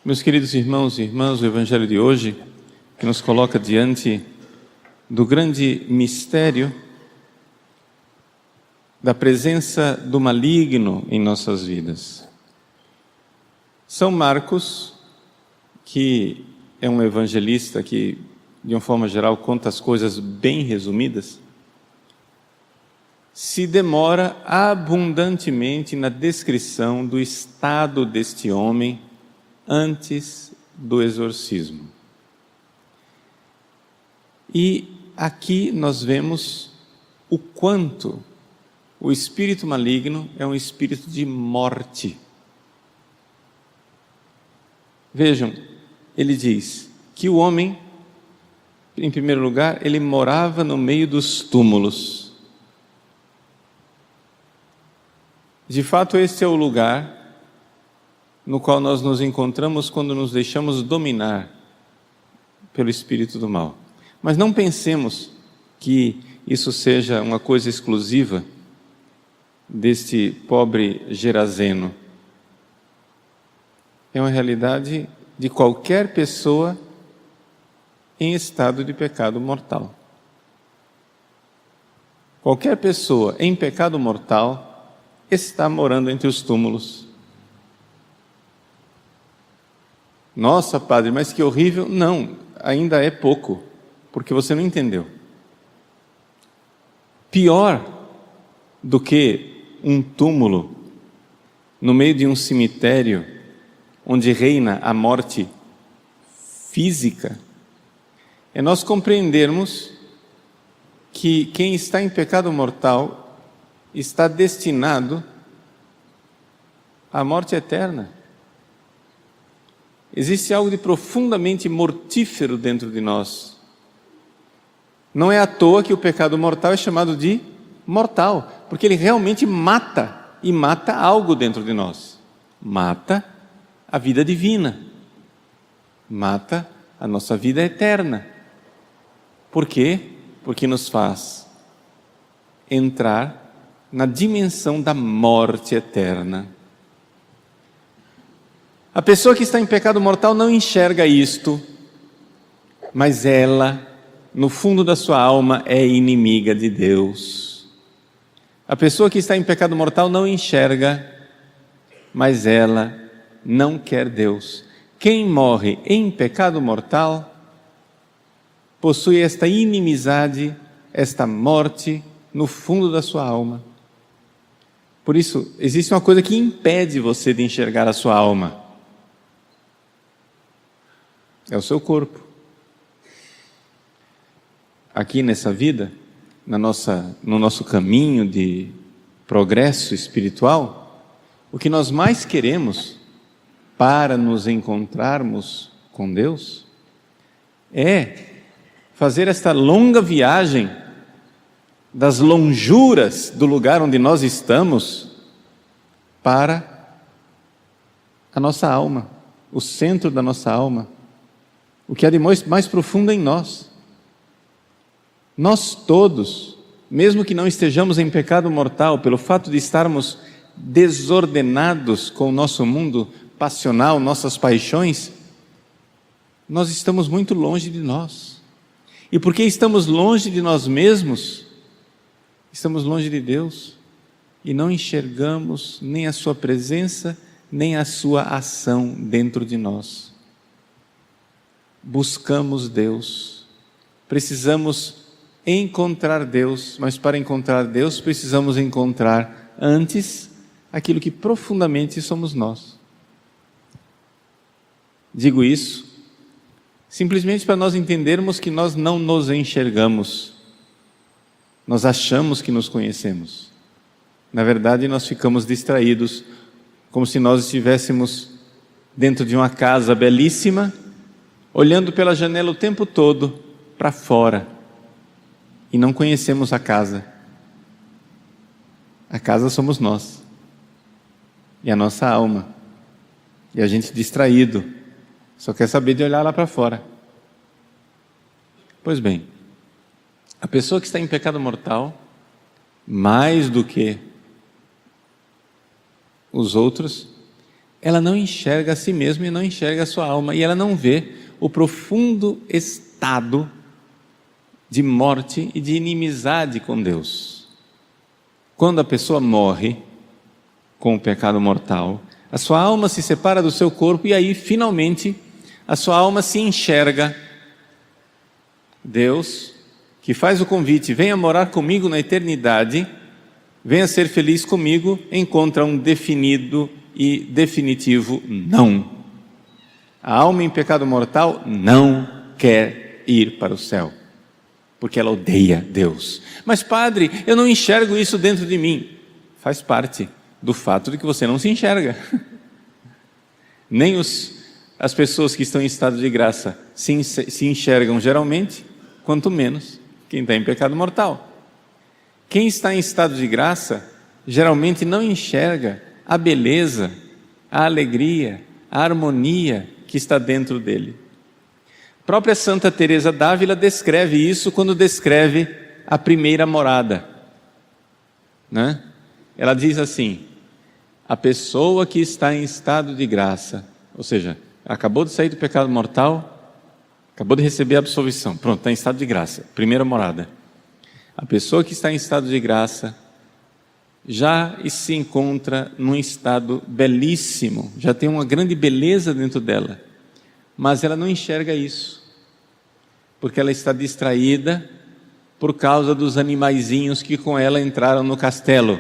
Meus queridos irmãos e irmãs, o Evangelho de hoje, que nos coloca diante do grande mistério da presença do maligno em nossas vidas. São Marcos, que é um evangelista que, de uma forma geral, conta as coisas bem resumidas, se demora abundantemente na descrição do estado deste homem antes do exorcismo. E aqui nós vemos o quanto o espírito maligno é um espírito de morte. Vejam, ele diz que o homem, em primeiro lugar, ele morava no meio dos túmulos. De fato, este é o lugar no qual nós nos encontramos quando nos deixamos dominar pelo espírito do mal. Mas não pensemos que isso seja uma coisa exclusiva deste pobre Gerazeno. É uma realidade de qualquer pessoa em estado de pecado mortal. Qualquer pessoa em pecado mortal está morando entre os túmulos. Nossa, padre, mas que horrível. Não, ainda é pouco, porque você não entendeu. Pior do que um túmulo no meio de um cemitério onde reina a morte física, é nós compreendermos que quem está em pecado mortal está destinado à morte eterna. Existe algo de profundamente mortífero dentro de nós. Não é à toa que o pecado mortal é chamado de mortal, porque ele realmente mata, e mata algo dentro de nós. Mata a vida divina, mata a nossa vida eterna. Por quê? Porque nos faz entrar na dimensão da morte eterna. A pessoa que está em pecado mortal não enxerga isto, mas ela, no fundo da sua alma, é inimiga de Deus. A pessoa que está em pecado mortal não enxerga, mas ela não quer Deus. Quem morre em pecado mortal possui esta inimizade, esta morte no fundo da sua alma. Por isso, existe uma coisa que impede você de enxergar a sua alma. É o seu corpo. Aqui nessa vida, no nosso caminho de progresso espiritual, o que nós mais queremos para nos encontrarmos com Deus é fazer esta longa viagem das lonjuras do lugar onde nós estamos para a nossa alma, o centro da nossa alma, o que há de mais profundo em nós. Nós todos, mesmo que não estejamos em pecado mortal, pelo fato de estarmos desordenados com o nosso mundo passional, nossas paixões, nós estamos muito longe de nós. E porque estamos longe de nós mesmos, estamos longe de Deus e não enxergamos nem a sua presença, nem a sua ação dentro de nós. Buscamos Deus, precisamos encontrar Deus, mas para encontrar Deus precisamos encontrar antes aquilo que profundamente somos nós. Digo isso simplesmente para nós entendermos que nós não nos enxergamos. Nós achamos que nos conhecemos. Na verdade, nós ficamos distraídos, como se nós estivéssemos dentro de uma casa belíssima, olhando pela janela o tempo todo para fora, e não conhecemos a casa. A casa somos nós, e a nossa alma, e a gente distraído, só quer saber de olhar lá para fora. Pois bem, a pessoa que está em pecado mortal, mais do que os outros, ela não enxerga a si mesma e não enxerga a sua alma, e ela não vê o profundo estado de morte e de inimizade com Deus. Quando a pessoa morre com o pecado mortal, a sua alma se separa do seu corpo, e aí finalmente a sua alma se enxerga. Deus, que faz o convite, venha morar comigo na eternidade, venha ser feliz comigo, encontra um definido e definitivo não. A alma em pecado mortal não quer ir para o céu, porque ela odeia Deus. Mas padre, eu não enxergo isso dentro de mim. Faz parte do fato de que você não se enxerga. Nem as pessoas que estão em estado de graça se enxergam geralmente, quanto menos quem está em pecado mortal. Quem está em estado de graça geralmente não enxerga a beleza, a alegria, a harmonia que está dentro dele. A própria Santa Teresa d'Ávila descreve isso quando descreve a primeira morada, né? Ela diz assim: a pessoa que está em estado de graça, ou seja, acabou de sair do pecado mortal, acabou de receber a absolvição, pronto, está em estado de graça, primeira morada. A pessoa que está em estado de graça já se encontra num estado belíssimo, já tem uma grande beleza dentro dela, mas ela não enxerga isso, porque ela está distraída por causa dos animaizinhos que com ela entraram no castelo.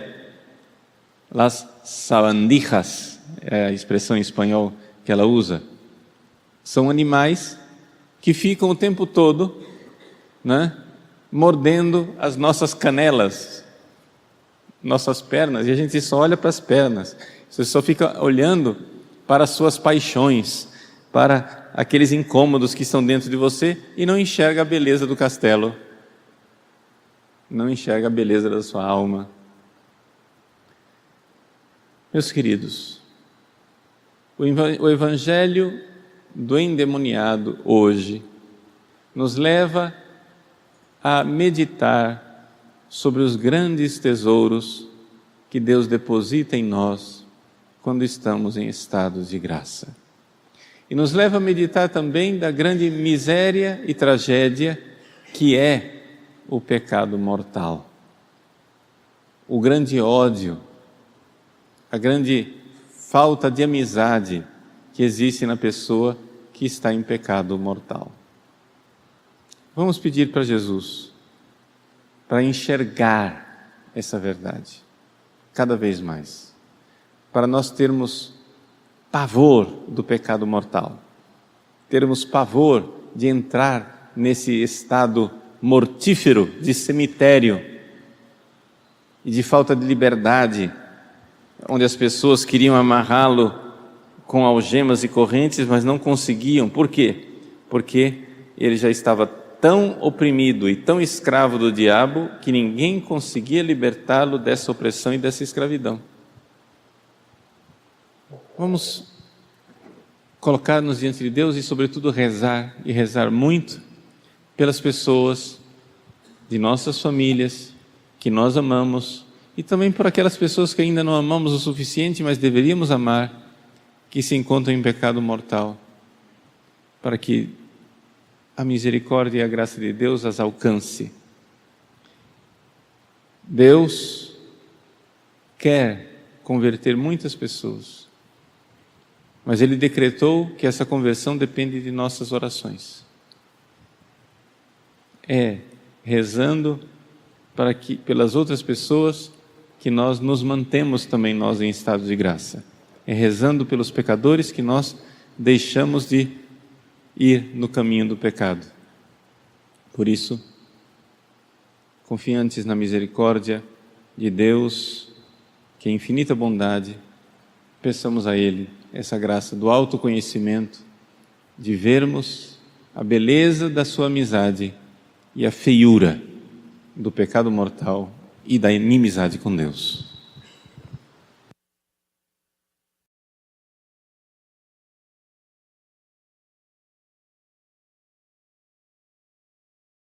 Las sabandijas é a expressão em espanhol que ela usa. São animais que ficam o tempo todo, né, mordendo as nossas canelas, nossas pernas, e a gente só olha para as pernas, você só fica olhando para as suas paixões, para aqueles incômodos que estão dentro de você, e não enxerga a beleza do castelo, não enxerga a beleza da sua alma. Meus queridos, o Evangelho do endemoniado hoje nos leva a meditar sobre os grandes tesouros que Deus deposita em nós quando estamos em estados de graça. E nos leva a meditar também da grande miséria e tragédia que é o pecado mortal, o grande ódio, a grande falta de amizade que existe na pessoa que está em pecado mortal. Vamos pedir para Jesus para enxergar essa verdade cada vez mais, para nós termos pavor do pecado mortal, termos pavor de entrar nesse estado mortífero de cemitério e de falta de liberdade, onde as pessoas queriam amarrá-lo com algemas e correntes, mas não conseguiam. Por quê? Porque ele já estava tão oprimido e tão escravo do diabo que ninguém conseguia libertá-lo dessa opressão e dessa escravidão. Vamos colocar-nos diante de Deus e, sobretudo, rezar, e rezar muito pelas pessoas de nossas famílias que nós amamos, e também por aquelas pessoas que ainda não amamos o suficiente, mas deveríamos amar, que se encontram em pecado mortal, para que a misericórdia e a graça de Deus as alcance. Deus quer converter muitas pessoas, mas Ele decretou que essa conversão depende de nossas orações. É rezando pelas outras pessoas que nós nos mantemos também nós em estado de graça. É rezando pelos pecadores que nós deixamos de ir no caminho do pecado. Por isso, confiantes na misericórdia de Deus, que é infinita bondade, peçamos a Ele essa graça do autoconhecimento, de vermos a beleza da sua amizade e a feiura do pecado mortal e da inimizade com Deus.